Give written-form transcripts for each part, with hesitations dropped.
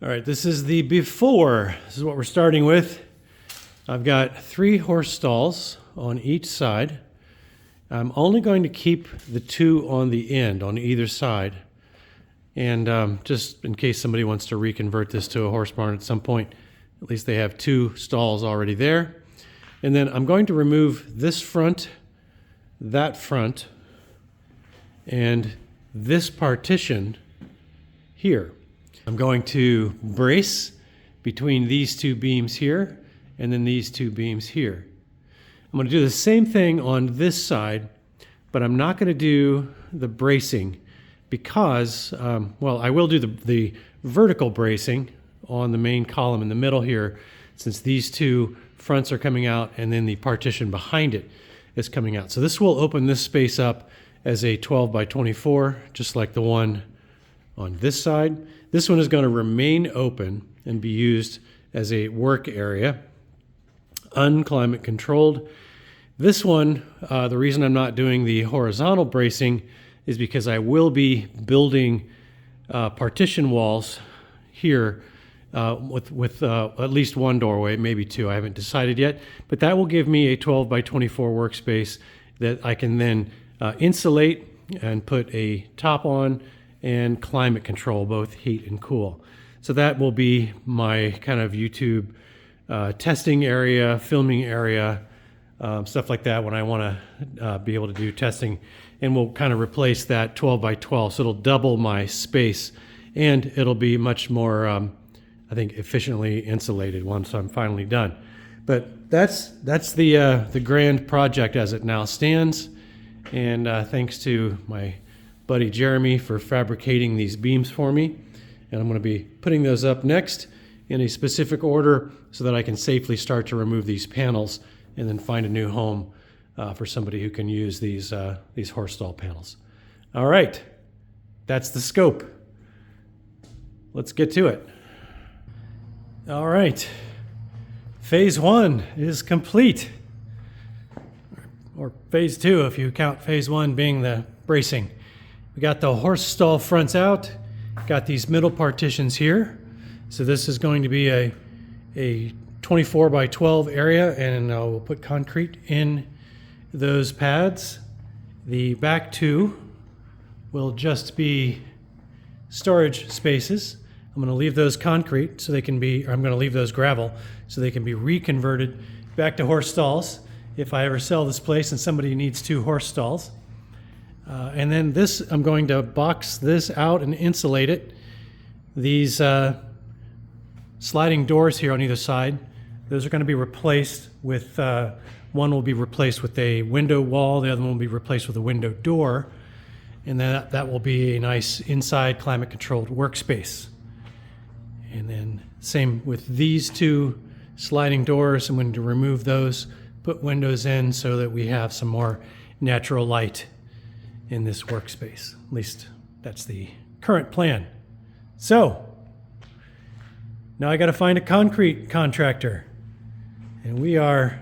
All right, this is the before. This is what we're starting with. I've got 3 horse stalls on each side. I'm only going to keep the 2 on the end, on either side. And just in case somebody wants to reconvert this to a horse barn at some point, at least they have 2 stalls already there. And then I'm going to remove this front, that front, and this partition here. I'm going to brace between these 2 beams here and then these 2 beams here. I'm going to do the same thing on this side, but I'm not going to do the bracing because, well, I will do the vertical bracing on the main column in the middle here, since these 2 fronts are coming out and then the partition behind it is coming out. So this will open this space up as a 12 by 24, just like the one on this side. This one is going to remain open and be used as a work area, unclimate controlled. This one, the reason I'm not doing the horizontal bracing is because I will be building partition walls here with at least 1 doorway, maybe 2. I haven't decided yet, but that will give me a 12 by 24 workspace that I can then insulate and put a top on and climate control, both heat and cool. So that will be my kind of YouTube testing area, filming area, stuff like that when I want to be able to do testing. And we'll kind of replace that 12 by 12. So it'll double my space and it'll be much more, I think, efficiently insulated once I'm finally done. But that's the grand project as it now stands. And thanks to my buddy Jeremy for fabricating these beams for me. And I'm going to be putting those up next in a specific order so that I can safely start to remove these panels and then find a new home for somebody who can use these horse stall panels. All right, that's the scope. Let's get to it. All right, phase 1 is complete. Or phase 2 if you count phase 1 being the bracing. We got the horse stall fronts out, got these middle partitions here. So this is going to be a 24 by 12 area, and we'll put concrete in those pads. The back 2 will just be storage spaces. I'm going to leave those concrete so they can be, or I'm going to leave those gravel so they can be reconverted back to horse stalls if I ever sell this place and somebody needs 2 horse stalls. And then this, I'm going to box this out and insulate it. These sliding doors here on either side, those are going to be replaced with, one will be replaced with a window wall, the other one will be replaced with a window door, and then that will be a nice inside climate controlled workspace. And then same with these 2 sliding doors. I'm going to remove those, put windows in so that we have some more natural light in this workspace. At least that's the current plan. So now I got to find a concrete contractor, and we are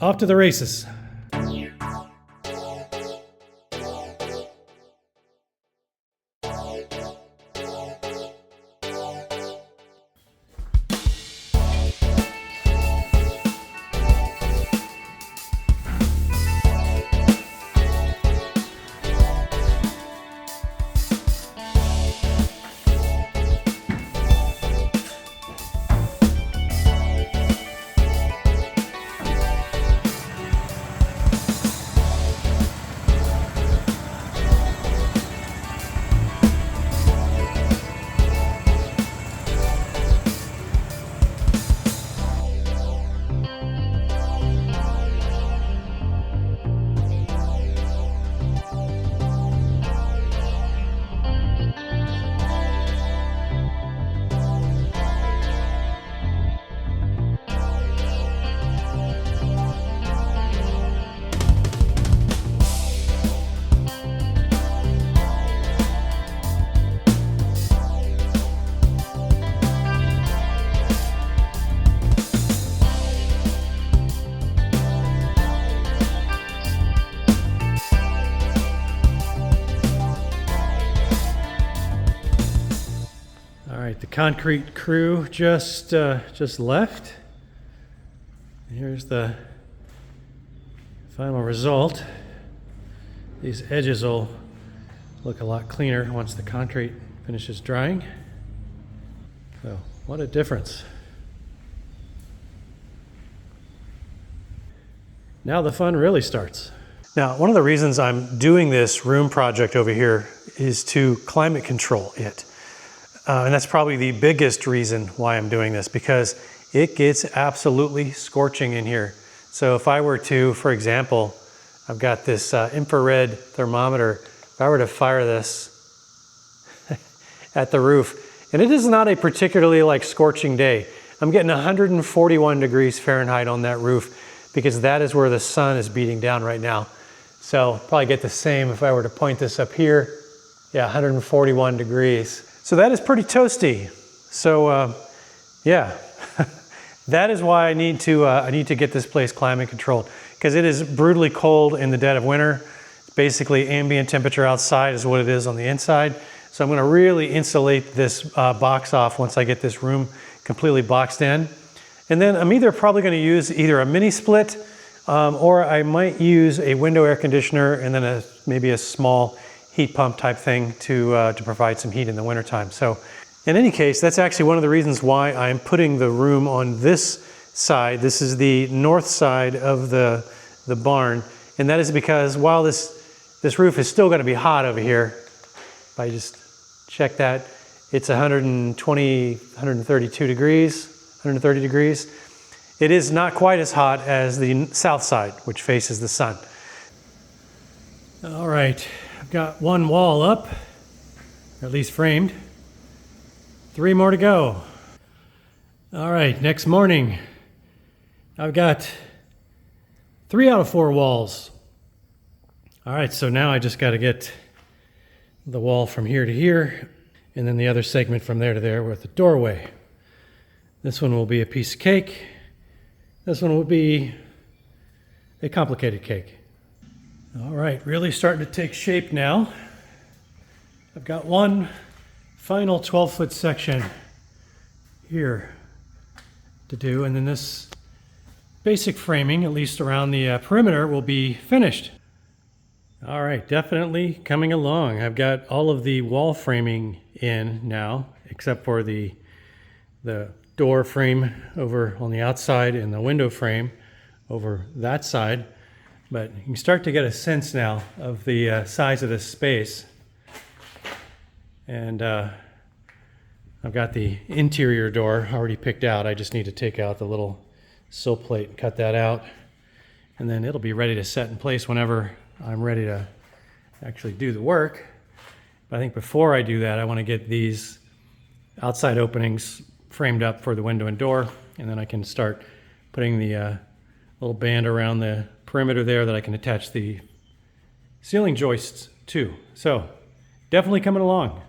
off to the races. right, the concrete crew just left. Here's the final result. These edges will look a lot cleaner once the concrete finishes drying. So, what a difference. Now the fun really starts. Now, one of the reasons I'm doing this room project over here is to climate control it. And that's probably the biggest reason why I'm doing this, because it gets absolutely scorching in here. So if I were to, for example, I've got this infrared thermometer. If I were to fire this at the roof, and it is not a particularly scorching day. I'm getting 141 degrees Fahrenheit on that roof because that is where the sun is beating down right now. So probably get the same if I were to point this up here. Yeah, 141 degrees. So that is pretty toasty. So yeah, that is why I need to get this place climate controlled, because it is brutally cold in the dead of winter. Basically, ambient temperature outside is what it is on the inside. So I'm going to really insulate this box off once I get this room completely boxed in. And then I'm probably going to use either a mini split or I might use a window air conditioner and then maybe a small heat pump type thing to provide some heat in the wintertime. So in any case, that's actually one of the reasons why I'm putting the room on this side. This is the north side of the barn. And that is because while this roof is still going to be hot over here, if I just check that, it's 120, 132 degrees, 130 degrees. It is not quite as hot as the south side, which faces the sun. All right, I've got one wall up, or at least framed. 3 more to go. All right, next morning, I've got 3 out of 4 walls. All right, so now I just got to get the wall from here to here, and then the other segment from there to there with the doorway. This one will be a piece of cake. This one will be a complicated cake. All right, really starting to take shape now. I've got one final 12-foot section here to do, and then this basic framing, at least around the perimeter, will be finished. All right, definitely coming along. I've got all of the wall framing in now, except for the door frame over on the outside and the window frame over that side. But you can start to get a sense now of the size of this space. And I've got the interior door already picked out. I just need to take out the little sill plate and cut that out. And then it'll be ready to set in place whenever I'm ready to actually do the work. But I think before I do that, I want to get these outside openings framed up for the window and door, and then I can start putting the little band around the perimeter there that I can attach the ceiling joists to. So definitely coming along.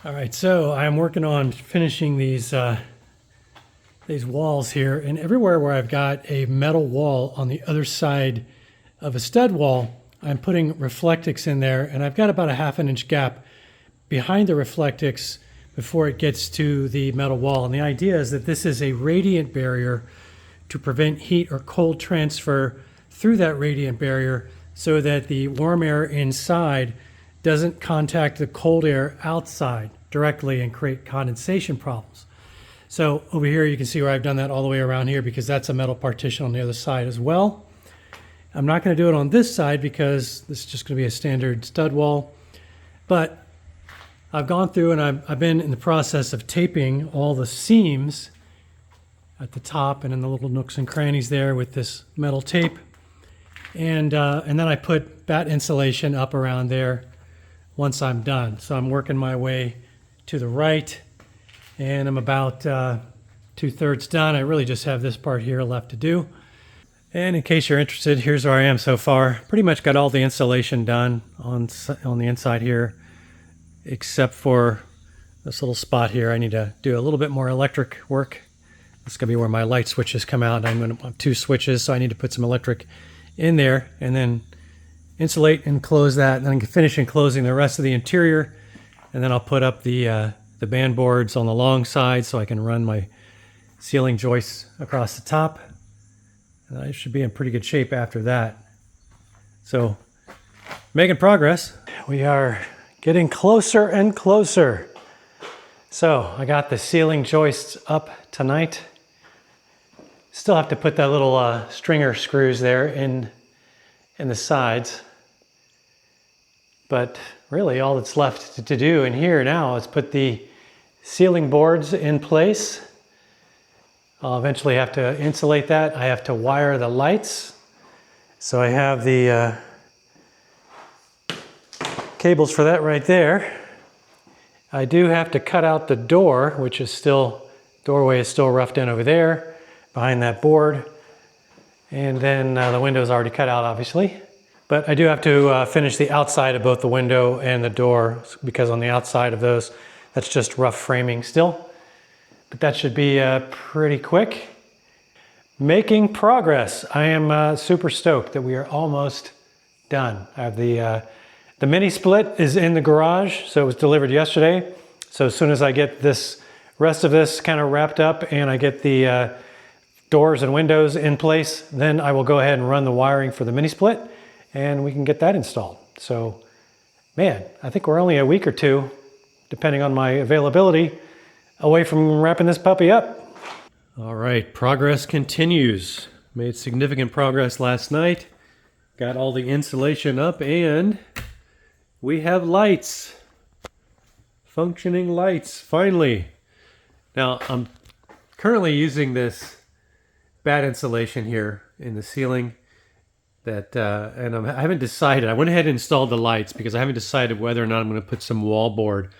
All right, so I'm working on finishing these walls here, and everywhere where I've got a metal wall on the other side of a stud wall, I'm putting Reflectix in there, and I've got about a 1/2 inch gap behind the Reflectix before it gets to the metal wall. And the idea is that this is a radiant barrier to prevent heat or cold transfer through that radiant barrier so that the warm air inside doesn't contact the cold air outside directly and create condensation problems. So over here you can see where I've done that all the way around here because that's a metal partition on the other side as well. I'm not going to do it on this side because this is just going to be a standard stud wall. But I've gone through and I've been in the process of taping all the seams at the top and in the little nooks and crannies there with this metal tape. And then I put bat insulation up around there once I'm done. So I'm working my way to the right and I'm about 2/3 done. I really just have this part here left to do. And in case you're interested, here's where I am so far. Pretty much got all the insulation done on the inside here, except for this little spot here. I need to do a little bit more electric work. This is going to be where my light switches come out. I'm going to have 2 switches, so I need to put some electric in there and then insulate and close that. And then I can finish enclosing the rest of the interior. And then I'll put up the the band boards on the long side so I can run my ceiling joists across the top. And I should be in pretty good shape after that. So, making progress. We are getting closer and closer. So, I got the ceiling joists up tonight. Still have to put that little stringer screws there in the sides. But really all that's left to do in here now is put the ceiling boards in place. I'll eventually have to insulate that. I have to wire the lights. So I have the cables for that right there. I do have to cut out the door, which is still, doorway is still roughed in over there behind that board. And then the window is already cut out, obviously. But I do have to finish the outside of both the window and the door, because on the outside of those, that's just rough framing still. But that should be pretty quick. Making progress. I am super stoked that we are almost done. I have the mini split is in the garage, so it was delivered yesterday. So as soon as I get this rest of this kind of wrapped up and I get the doors and windows in place, then I will go ahead and run the wiring for the mini split and we can get that installed. So, man, I think we're only a week or two, depending on my availability, away from wrapping this puppy up. All right, progress continues. Made significant progress last night. Got all the insulation up and we have lights. Functioning lights, finally. Now, I'm currently using this bad insulation here in the ceiling that, and I haven't decided. I went ahead and installed the lights because I haven't decided whether or not I'm going to put some wall board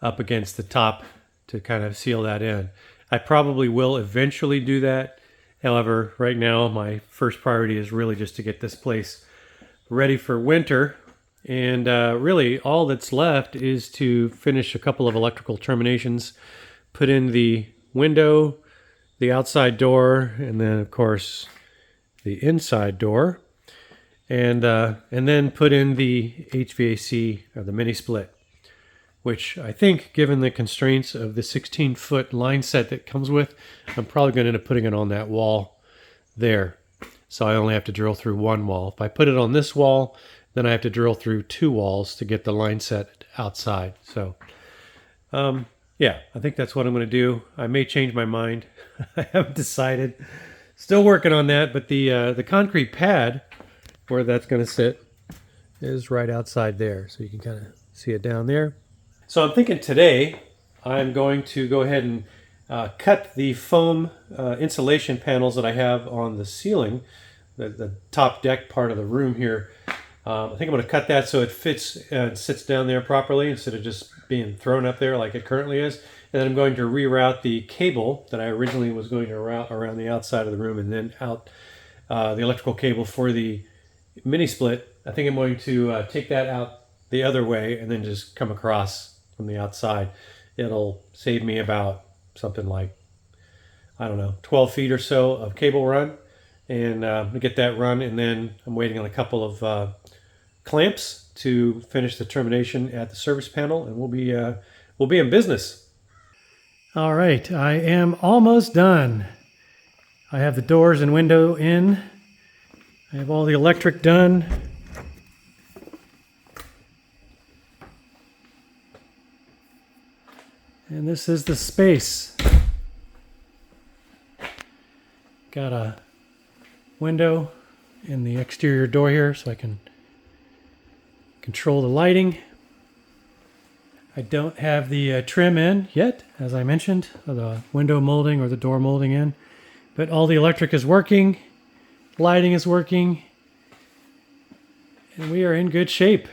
up against the top to kind of seal that in. I probably will eventually do that. However, right now my first priority is really just to get this place ready for winter. And really all that's left is to finish a couple of electrical terminations, put in the window, the outside door, and then of course the inside door, and then put in the HVAC or the mini split, which I think, given the constraints of the 16-foot line set that comes with, I'm probably going to end up putting it on that wall there. So I only have to drill through one wall. If I put it on this wall, then I have to drill through two walls to get the line set outside. So yeah, I think that's what I'm going to do. I may change my mind. I haven't decided. Still working on that, but the concrete pad where that's going to sit is right outside there. So you can kind of see it down there. So I'm thinking today I'm going to go ahead and cut the foam insulation panels that I have on the ceiling, the top deck part of the room here. I think I'm going to cut that so it fits and sits down there properly instead of just being thrown up there like it currently is. And then I'm going to reroute the cable that I originally was going to route around the outside of the room and then out the electrical cable for the mini split. I think I'm going to take that out the other way and then just come across from the outside. It'll save me about something like, I don't know, 12 feet or so of cable run. And get that run, and then I'm waiting on a couple of clamps to finish the termination at the service panel, and we'll be in business. All right, I am almost done. I have the doors and window in. I have all the electric done. And this is the space. Got a window in the exterior door here so I can control the lighting. I don't have the trim in yet, as I mentioned, the window molding or the door molding in, but all the electric is working, lighting is working, and we are in good shape.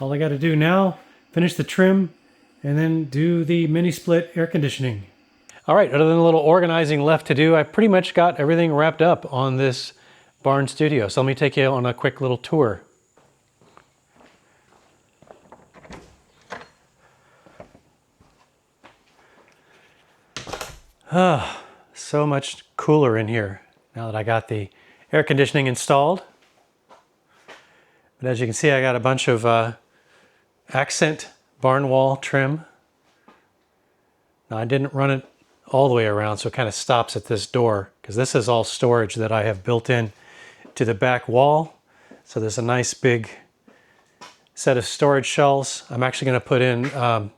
All I got to do now, finish the trim and then do the mini split air conditioning. All right, other than a little organizing left to do, I pretty much got everything wrapped up on this barn studio. So let me take you on a quick little tour. So much cooler in here now that I got the air conditioning installed. But as you can see, I got a bunch of accent barn wall trim Now I didn't run it all the way around, so it kind of stops at this door because this is all storage that I have built in to the back wall. So there's a nice big set of storage shelves. I'm actually going to put in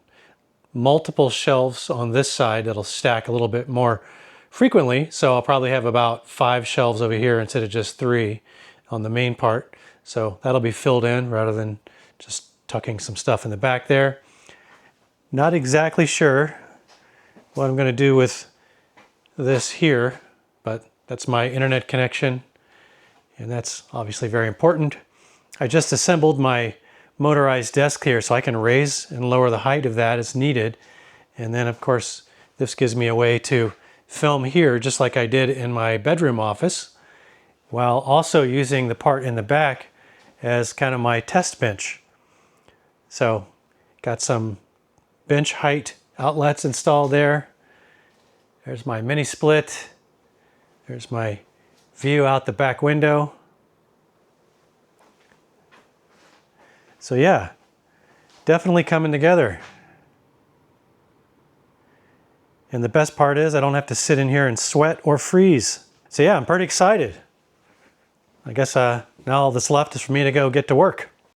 multiple shelves on this side that'll stack a little bit more frequently. So I'll probably have about 5 shelves over here instead of just 3 on the main part. So that'll be filled in rather than just tucking some stuff in the back there. Not exactly sure what I'm going to do with this here, but that's my internet connection, and that's obviously very important. I just assembled my motorized desk here so I can raise and lower the height of that as needed. And then of course this gives me a way to film here just like I did in my bedroom office, while also using the part in the back as kind of my test bench. So got some bench height outlets installed there. There's my mini split. There's my view out the back window. So yeah, definitely coming together. And the best part is I don't have to sit in here and sweat or freeze. So yeah, I'm pretty excited. I guess now all that's left is for me to go get to work.